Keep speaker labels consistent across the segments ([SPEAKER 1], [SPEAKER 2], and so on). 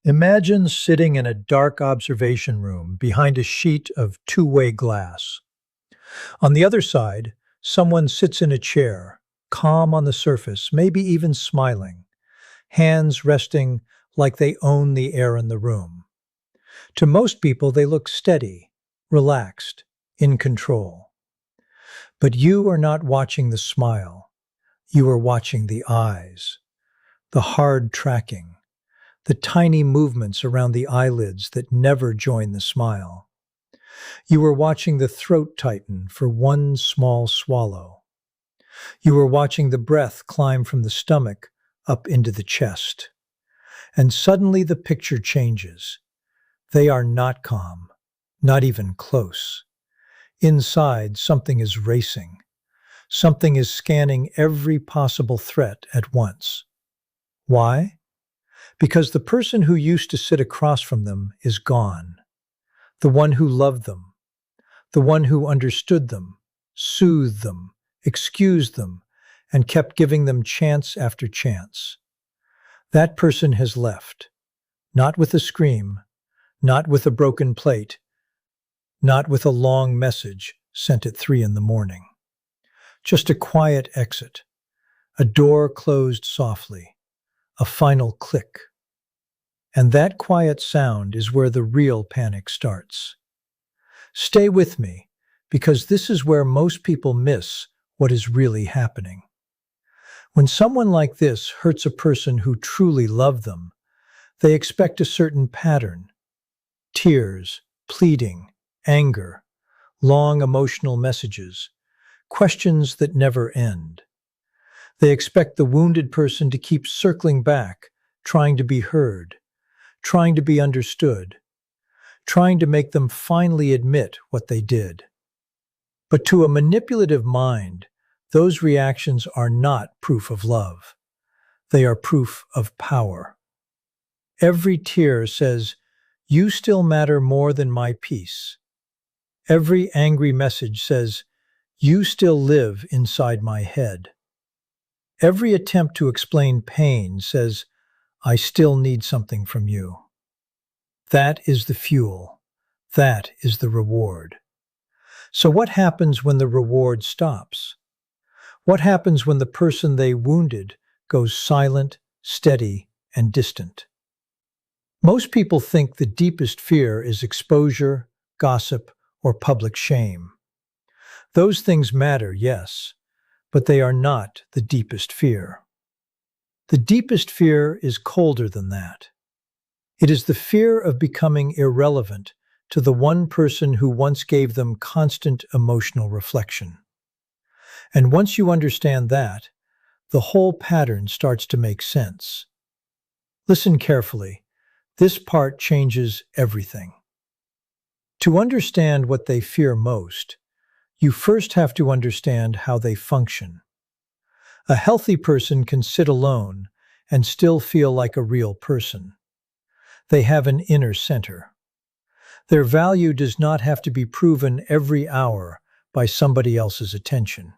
[SPEAKER 1] Imagine sitting in a dark observation room behind a sheet of two-way glass. On the other side, someone sits in a chair, calm on the surface, maybe even smiling, hands resting like they own the air in the room. To most people, they look steady, relaxed, in control. But you are not watching the smile. You are watching the eyes, the hard tracking, the tiny movements around the eyelids that never join the smile. You were watching the throat tighten for one small swallow. You were watching the breath climb from the stomach up into the chest. And suddenly the picture changes. They are not calm, not even close. Inside, something is racing. Something is scanning every possible threat at once. Why? Because the person who used to sit across from them is gone. The one who loved them, the one who understood them, soothed them, excused them, and kept giving them chance after chance. That person has left, not with a scream, not with a broken plate, not with a long message sent at 3 a.m. Just a quiet exit, a door closed softly, a final click. And that quiet sound is where the real panic starts. Stay with me, because this is where most people miss what is really happening. When someone like this hurts a person who truly loved them, they expect a certain pattern: tears, pleading, anger, long emotional messages, questions that never end. They expect the wounded person to keep circling back, trying to be heard, trying to be understood, trying to make them finally admit what they did. But to a manipulative mind, those reactions are not proof of love. They are proof of power. Every tear says, "You still matter more than my peace." Every angry message says, "You still live inside my head." Every attempt to explain pain says, "I still need something from you." That is the fuel. That is the reward. So what happens when the reward stops? What happens when the person they wounded goes silent, steady, and distant? Most people think the deepest fear is exposure, gossip, or public shame. Those things matter, yes, but they are not the deepest fear. The deepest fear is colder than that. It is the fear of becoming irrelevant to the one person who once gave them constant emotional reflection. And once you understand that, the whole pattern starts to make sense. Listen carefully. This part changes everything. To understand what they fear most, you first have to understand how they function. A healthy person can sit alone and still feel like a real person. They have an inner center. Their value does not have to be proven every hour by somebody else's attention.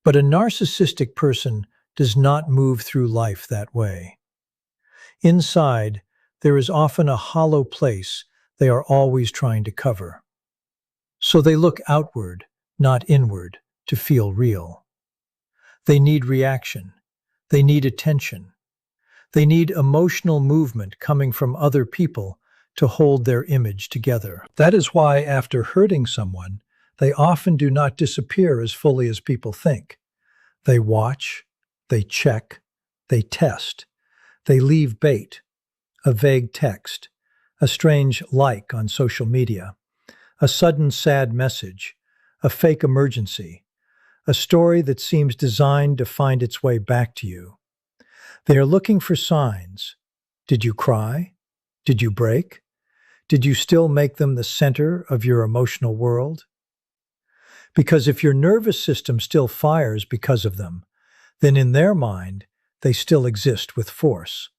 [SPEAKER 1] But a narcissistic person does not move through life that way. Inside, there is often a hollow place they are always trying to cover. So they look outward, not inward, to feel real. They need reaction. They need attention. They need emotional movement coming from other people to hold their image together. That is why, after hurting someone, they often do not disappear as fully as people think. They watch, they check, they test. They leave bait, a vague text, a strange like on social media, a sudden sad message, a fake emergency, a story that seems designed to find its way back to you. They are looking for signs. Did you cry? Did you break? Did you still make them the center of your emotional world? Because if your nervous system still fires because of them, then in their mind, they still exist with force.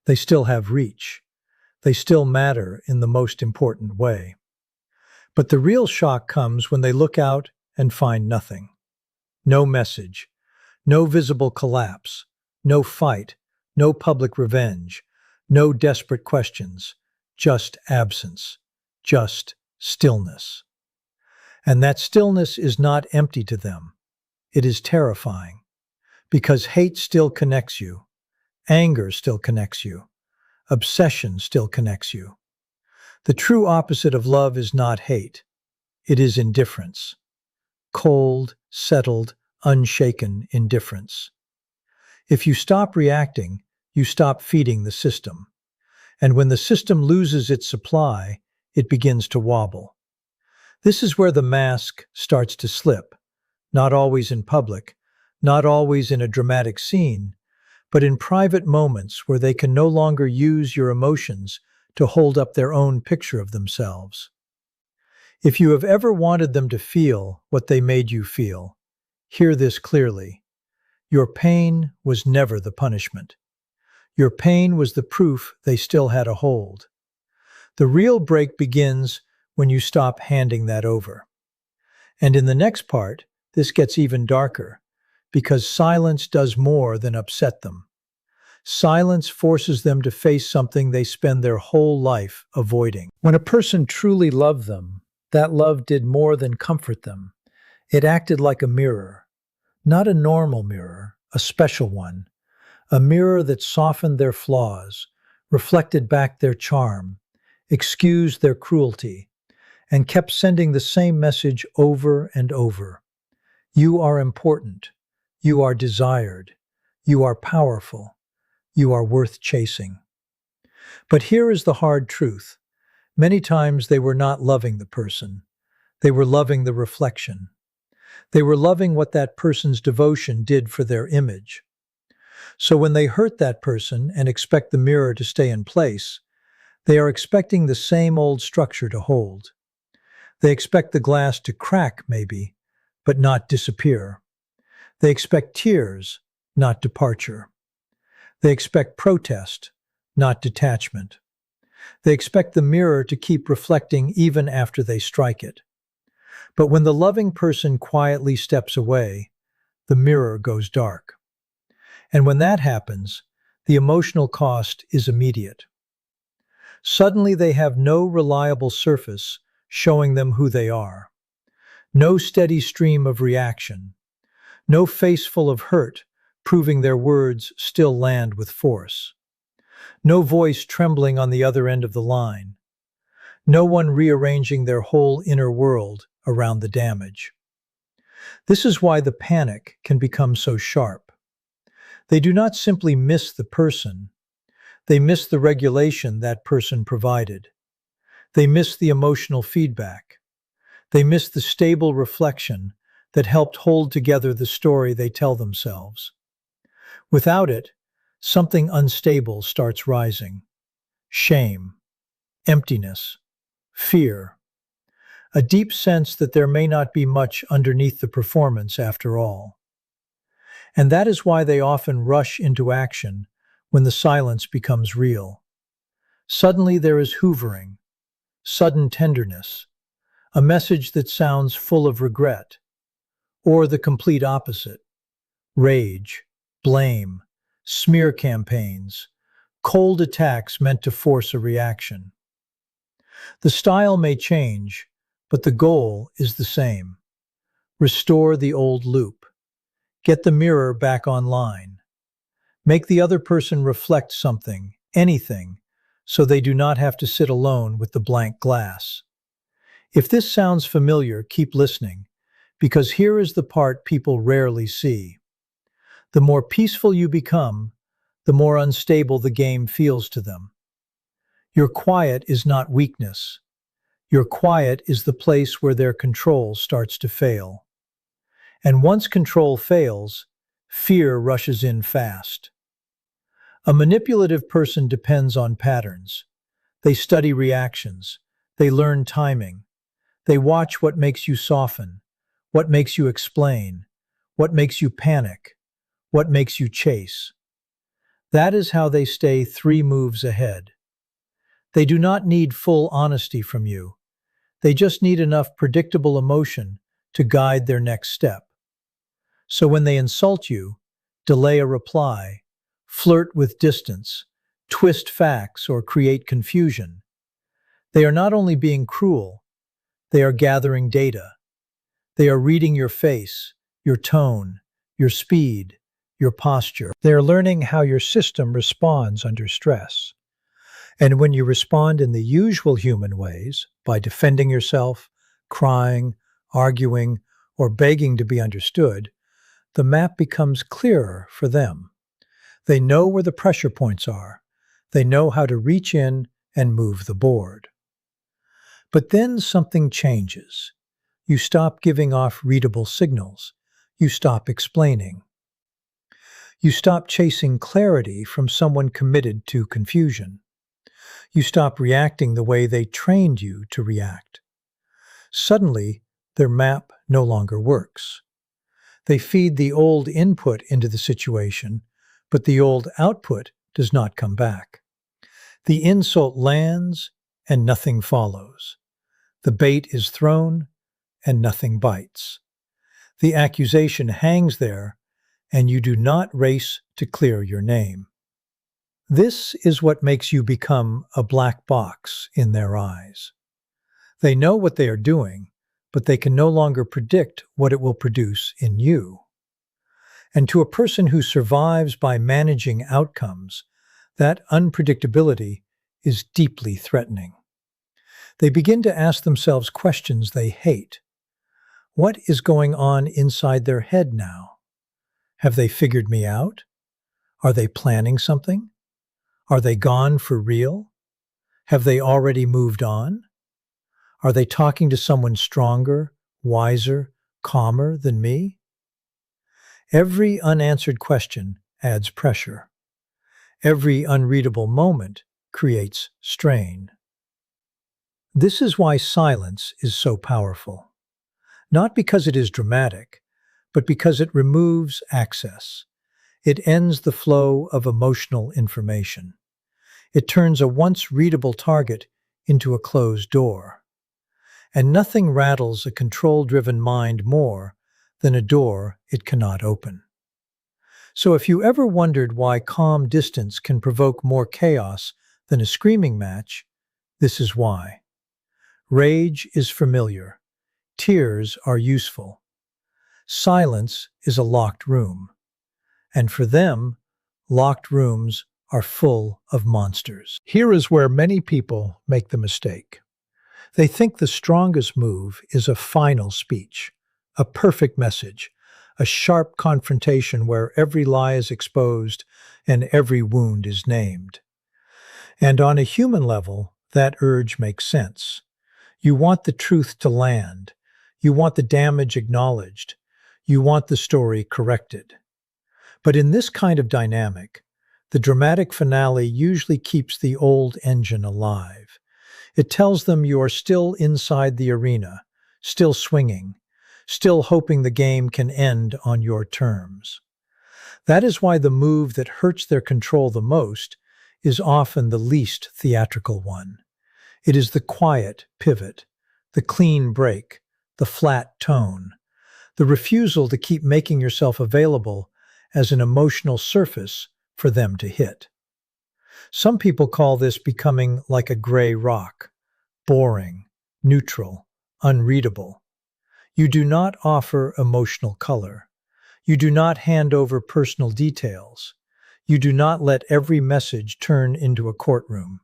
[SPEAKER 1] They still have reach. They still matter in the most important way. But the real shock comes when they look out and find nothing. No message, no visible collapse, no fight, no public revenge, No desperate questions, just absence, just stillness. And that stillness is not empty to them. It is terrifying, because hate still connects you, anger still connects you, obsession still connects you. The true opposite of love is not hate. It is indifference. Cold, settled, unshaken indifference. If you stop reacting, you stop feeding the system. And when the system loses its supply, it begins to wobble. This is where the mask starts to slip, not always in public, not always in a dramatic scene, but in private moments where they can no longer use your emotions to hold up their own picture of themselves. If you have ever wanted them to feel what they made you feel, hear this clearly. Your pain was never the punishment. Your pain was the proof they still had a hold. The real break begins when you stop handing that over. And in the next part, this gets even darker, because silence does more than upset them. Silence forces them to face something they spend their whole life avoiding. When a person truly loved them, that love did more than comfort them. It acted like a mirror. Not a normal mirror, a special one. A mirror that softened their flaws, reflected back their charm, excused their cruelty, and kept sending the same message over and over. You are important. You are desired. You are powerful. You are worth chasing. But here is the hard truth. Many times they were not loving the person. They were loving the reflection. They were loving what that person's devotion did for their image. So when they hurt that person and expect the mirror to stay in place, they are expecting the same old structure to hold. They expect the glass to crack, maybe, but not disappear. They expect tears, not departure. They expect protest, not detachment. They expect the mirror to keep reflecting even after they strike it. But when the loving person quietly steps away, the mirror goes dark. And when that happens, the emotional cost is immediate. Suddenly they have no reliable surface showing them who they are. No steady stream of reaction. No face full of hurt proving their words still land with force. No voice trembling on the other end of the line. No one rearranging their whole inner world around the damage. This is why the panic can become so sharp. They do not simply miss the person. They miss the regulation that person provided. They miss the emotional feedback. They miss the stable reflection that helped hold together the story they tell themselves. Without it, something unstable starts rising. Shame, emptiness, fear. A deep sense that there may not be much underneath the performance after all. And that is why they often rush into action when the silence becomes real. Suddenly there is hoovering, sudden tenderness, a message that sounds full of regret, or the complete opposite: rage, blame, smear campaigns, cold attacks meant to force a reaction. The style may change, but the goal is the same. Restore the old loop. Get the mirror back online. Make the other person reflect something, anything, so they do not have to sit alone with the blank glass. If this sounds familiar, keep listening, because here is the part people rarely see. The more peaceful you become, the more unstable the game feels to them. Your quiet is not weakness. Your quiet is the place where their control starts to fail. And once control fails, fear rushes in fast. A manipulative person depends on patterns. They study reactions. They learn timing. They watch what makes you soften, what makes you explain, what makes you panic, what makes you chase. That is how they stay 3 moves ahead. They do not need full honesty from you. They just need enough predictable emotion to guide their next step. So when they insult you, delay a reply, flirt with distance, twist facts, or create confusion. They are not only being cruel, they are gathering data. They are reading your face, your tone, your speed, your posture. They are learning how your system responds under stress. And when you respond in the usual human ways, by defending yourself, crying, arguing, or begging to be understood, the map becomes clearer for them. They know where the pressure points are. They know how to reach in and move the board. But then something changes. You stop giving off readable signals. You stop explaining. You stop chasing clarity from someone committed to confusion. You stop reacting the way they trained you to react. Suddenly, their map no longer works. They feed the old input into the situation, but the old output does not come back. The insult lands and nothing follows. The bait is thrown and nothing bites. The accusation hangs there and you do not race to clear your name. This is what makes you become a black box in their eyes. They know what they are doing, but they can no longer predict what it will produce in you. And to a person who survives by managing outcomes, that unpredictability is deeply threatening. They begin to ask themselves questions they hate. What is going on inside their head now? Have they figured me out? Are they planning something? Are they gone for real? Have they already moved on? Are they talking to someone stronger, wiser, calmer than me? Every unanswered question adds pressure. Every unreadable moment creates strain. This is why silence is so powerful. Not because it is dramatic, but because it removes access. It ends the flow of emotional information. It turns a once readable target into a closed door. And nothing rattles a control-driven mind more than a door it cannot open. So if you ever wondered why calm distance can provoke more chaos than a screaming match, this is why. Rage is familiar. Tears are useful. Silence is a locked room. And for them, locked rooms are full of monsters. Here is where many people make the mistake. They think the strongest move is a final speech, a perfect message, a sharp confrontation where every lie is exposed and every wound is named. And on a human level, that urge makes sense. You want the truth to land. You want the damage acknowledged. You want the story corrected. But in this kind of dynamic, the dramatic finale usually keeps the old engine alive. It tells them you are still inside the arena, still swinging, still hoping the game can end on your terms. That is why the move that hurts their control the most is often the least theatrical one. It is the quiet pivot, the clean break, the flat tone, the refusal to keep making yourself available as an emotional surface for them to hit. Some people call this becoming like a gray rock, boring, neutral, unreadable. You do not offer emotional color. You do not hand over personal details. You do not let every message turn into a courtroom.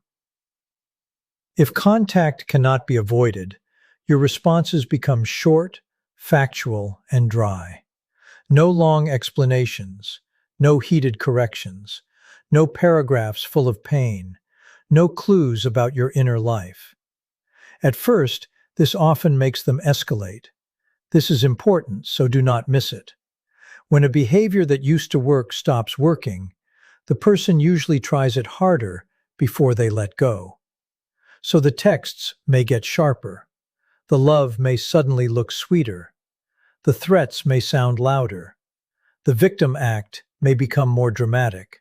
[SPEAKER 1] If contact cannot be avoided, your responses become short, factual, and dry. No long explanations, no heated corrections, no paragraphs full of pain, no clues about your inner life. At first, this often makes them escalate. This is important, so do not miss it. When a behavior that used to work stops working, the person usually tries it harder before they let go. So the texts may get sharper. The love may suddenly look sweeter. The threats may sound louder. The victim act may become more dramatic.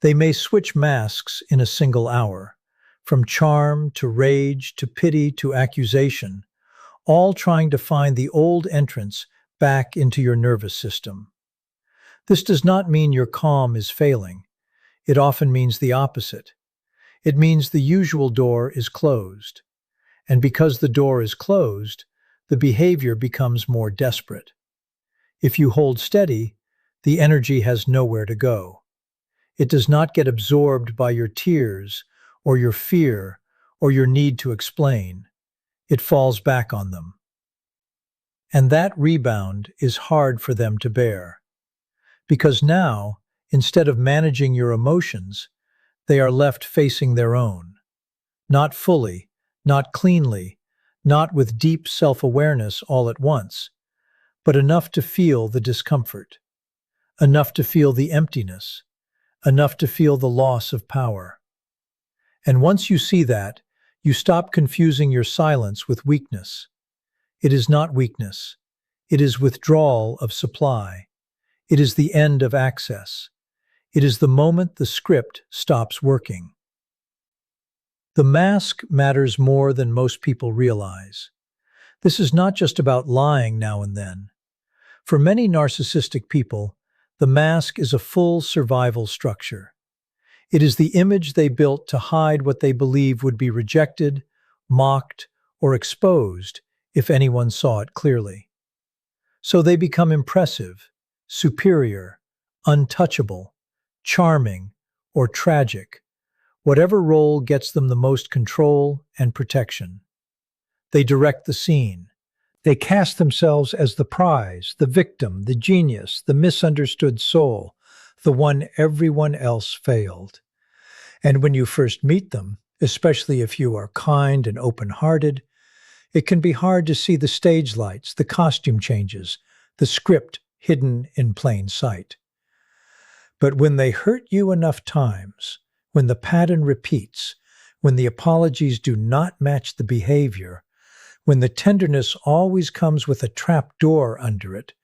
[SPEAKER 1] They may switch masks in a single hour, from charm to rage to pity to accusation, all trying to find the old entrance back into your nervous system. This does not mean your calm is failing. it often means the opposite. It means the usual door is closed. And because the door is closed, the behavior becomes more desperate. If you hold steady, the energy has nowhere to go. It does not get absorbed by your tears, or your fear, or your need to explain. It falls back on them. And that rebound is hard for them to bear. Because now, instead of managing your emotions, they are left facing their own. Not fully, not cleanly, not with deep self-awareness all at once, but enough to feel the discomfort, enough to feel the emptiness, enough to feel the loss of power. And once you see that, you stop confusing your silence with weakness. It is not weakness. It is withdrawal of supply. It is the end of access. It is the moment the script stops working. The mask matters more than most people realize. This is not just about lying now and then. For many narcissistic people, the mask is a full survival structure. It is the image they built to hide what they believe would be rejected, mocked, or exposed if anyone saw it clearly. So they become impressive, superior, untouchable, charming, or tragic, whatever role gets them the most control and protection. They direct the scene. They cast themselves as the prize, the victim, the genius, the misunderstood soul, the one everyone else failed. And when you first meet them, especially if you are kind and open-hearted, it can be hard to see the stage lights, the costume changes, the script hidden in plain sight. But when they hurt you enough times, when the pattern repeats, when the apologies do not match the behavior, when the tenderness always comes with a trap door under it,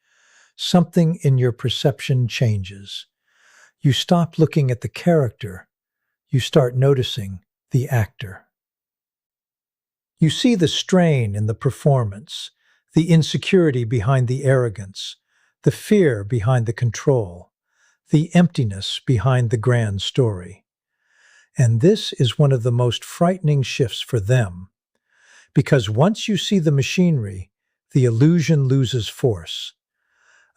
[SPEAKER 1] something in your perception changes. You stop looking at the character. You start noticing the actor. You see the strain in the performance, the insecurity behind the arrogance, the fear behind the control, the emptiness behind the grand story. And this is one of the most frightening shifts for them, because once you see the machinery, the illusion loses force.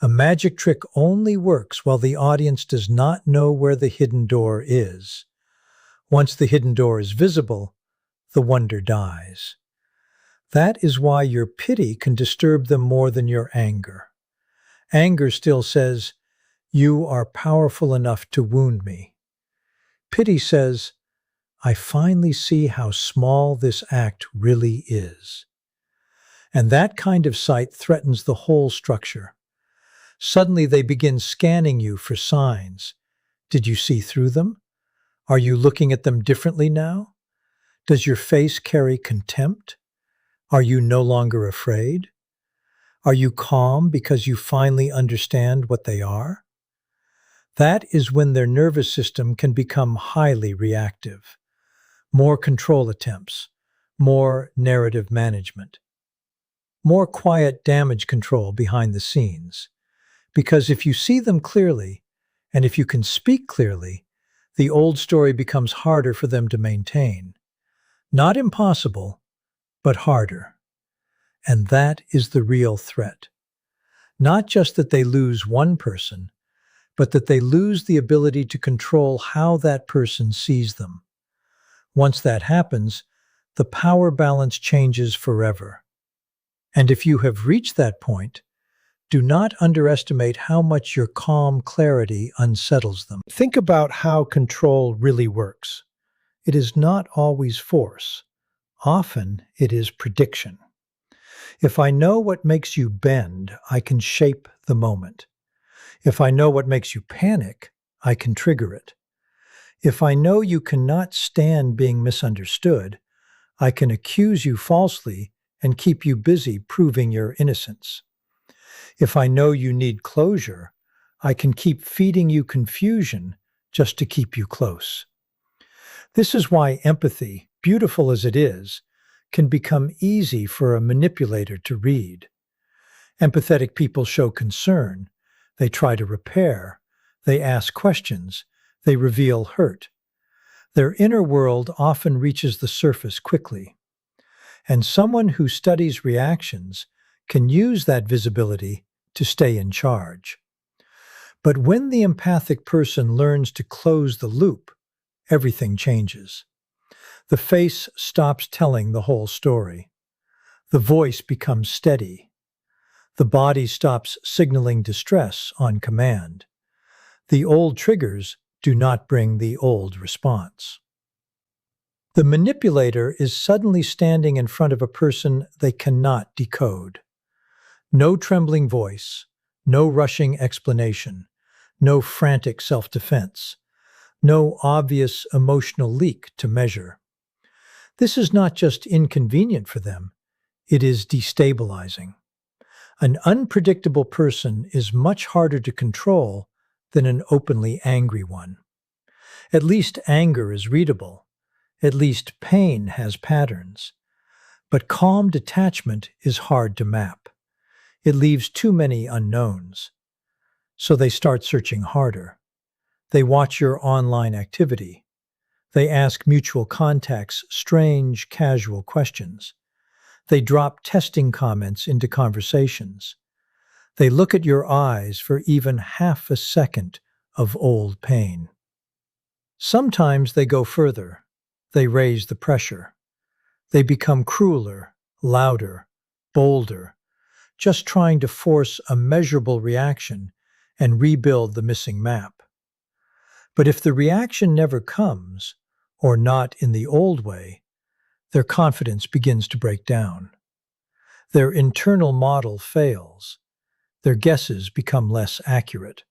[SPEAKER 1] A magic trick only works while the audience does not know where the hidden door is. Once the hidden door is visible, the wonder dies. That is why your pity can disturb them more than your anger. Anger still says, "You are powerful enough to wound me." Pity says, "I finally see how small this act really is." And that kind of sight threatens the whole structure. Suddenly they begin scanning you for signs. Did you see through them? Are you looking at them differently now? Does your face carry contempt? Are you no longer afraid? Are you calm because you finally understand what they are? That is when their nervous system can become highly reactive. More control attempts, more narrative management, more quiet damage control behind the scenes. Because if you see them clearly, and if you can speak clearly, the old story becomes harder for them to maintain. Not impossible, but harder. And that is the real threat. Not just that they lose one person, but that they lose the ability to control how that person sees them. Once that happens, the power balance changes forever. And if you have reached that point, do not underestimate how much your calm clarity unsettles them. Think about how control really works. It is not always force. Often it is prediction. If I know what makes you bend, I can shape the moment. If I know what makes you panic, I can trigger it. If I know you cannot stand being misunderstood, I can accuse you falsely and keep you busy proving your innocence. If I know you need closure, I can keep feeding you confusion just to keep you close. This is why empathy, beautiful as it is, can become easy for a manipulator to read. Empathetic people show concern, they try to repair, they ask questions, They reveal hurt. Their inner world often reaches the surface quickly, and someone who studies reactions can use that visibility to stay in charge. But when the empathic person learns to close the loop, everything changes. The face stops telling the whole story. The voice becomes steady. The body stops signaling distress on command. The old triggers do not bring the old response. The manipulator is suddenly standing in front of a person they cannot decode. No trembling voice, no rushing explanation, no frantic self-defense, no obvious emotional leak to measure. This is not just inconvenient for them, it is destabilizing. An unpredictable person is much harder to control than an openly angry one. At least anger is readable. At least pain has patterns. But calm detachment is hard to map. It leaves too many unknowns. So they start searching harder. They watch your online activity. They ask mutual contacts strange, casual questions. They drop testing comments into conversations. They look at your eyes for even half a second of old pain. Sometimes they go further. They raise the pressure. They become crueler, louder, bolder, just trying to force a measurable reaction and rebuild the missing map. But if the reaction never comes, or not in the old way, their confidence begins to break down. Their internal model fails. Their guesses become less accurate.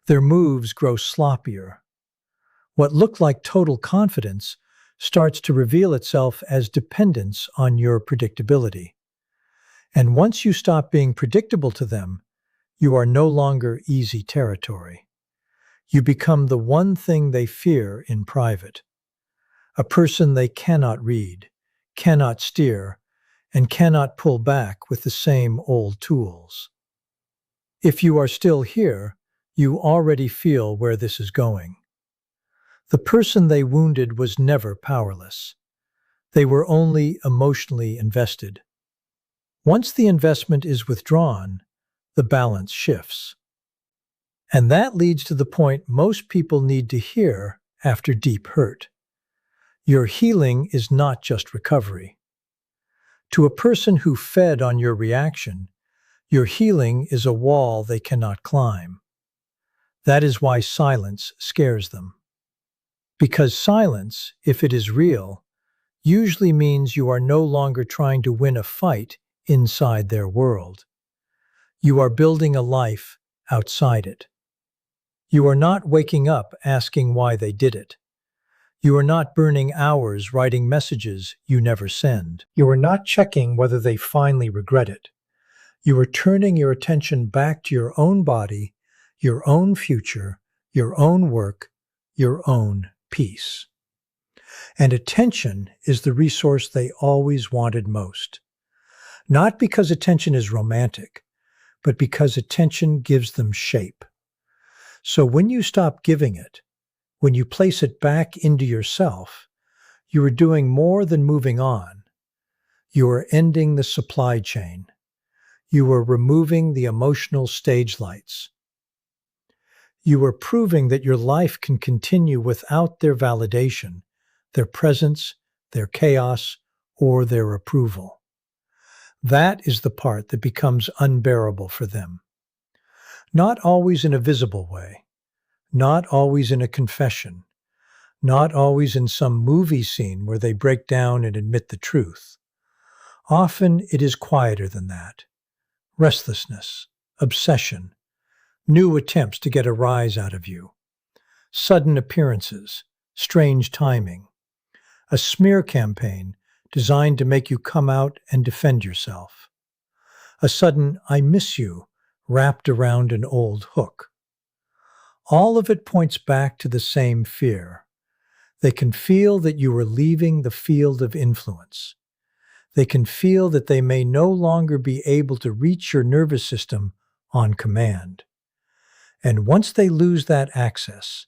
[SPEAKER 1] Their moves grow sloppier. What looked like total confidence starts to reveal itself as dependence on your predictability. And once you stop being predictable to them, you are no longer easy territory. You become the one thing they fear in private. A person they cannot read, cannot steer, and cannot pull back with the same old tools. If you are still here, you already feel where this is going. The person they wounded was never powerless. They were only emotionally invested. Once the investment is withdrawn, the balance shifts. And that leads to the point most people need to hear after deep hurt. Your healing is not just recovery. To a person who fed on your reaction, your healing is a wall they cannot climb. That is why silence scares them. Because silence, if it is real, usually means you are no longer trying to win a fight inside their world. You are building a life outside it. You are not waking up asking why they did it. You are not burning hours writing messages you never send. You are not checking whether they finally regret it. You are turning your attention back to your own body, your own future, your own work, your own peace. And attention is the resource they always wanted most. Not because attention is romantic, but because attention gives them shape. So when you stop giving it, when you place it back into yourself, you are doing more than moving on. You are ending the supply chain. You are removing the emotional stage lights. You are proving that your life can continue without their validation, their presence, their chaos, or their approval. That is the part that becomes unbearable for them. Not always in a visible way, not always in a confession, not always in some movie scene where they break down and admit the truth. Often it is quieter than that. Restlessness, obsession, new attempts to get a rise out of you, sudden appearances, strange timing, a smear campaign designed to make you come out and defend yourself, a sudden "I miss you" wrapped around an old hook. All of it points back to the same fear. They can feel that you are leaving the field of influence. They can feel that they may no longer be able to reach your nervous system on command. And once they lose that access,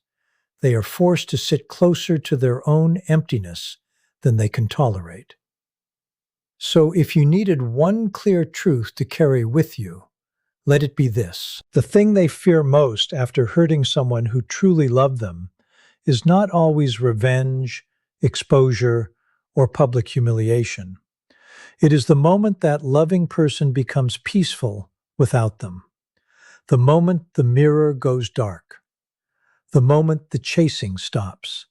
[SPEAKER 1] They are forced to sit closer to their own emptiness than they can tolerate. So if you needed one clear truth to carry with you, let it be this. The thing they fear most after hurting someone who truly loved them is not always revenge, exposure, or public humiliation. It is the moment that loving person becomes peaceful without them. The moment the mirror goes dark. The moment the chasing stops.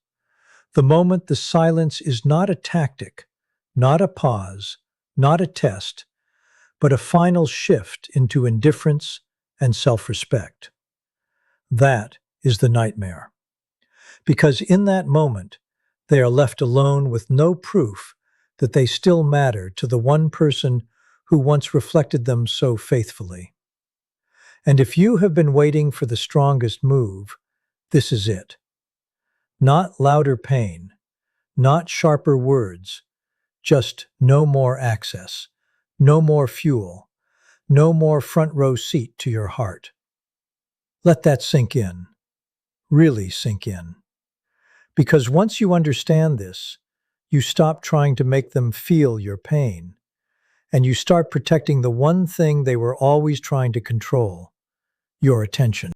[SPEAKER 1] The moment the silence is not a tactic, not a pause, not a test, but a final shift into indifference and self-respect. That is the nightmare. Because in that moment, they are left alone with no proof that they still matter to the one person who once reflected them so faithfully. And if you have been waiting for the strongest move, this is it. Not louder pain, not sharper words, just no more access, no more fuel, no more front row seat to your heart. Let that sink in, really sink in. Because once you understand this, you stop trying to make them feel your pain, and you start protecting the one thing they were always trying to control, your attention.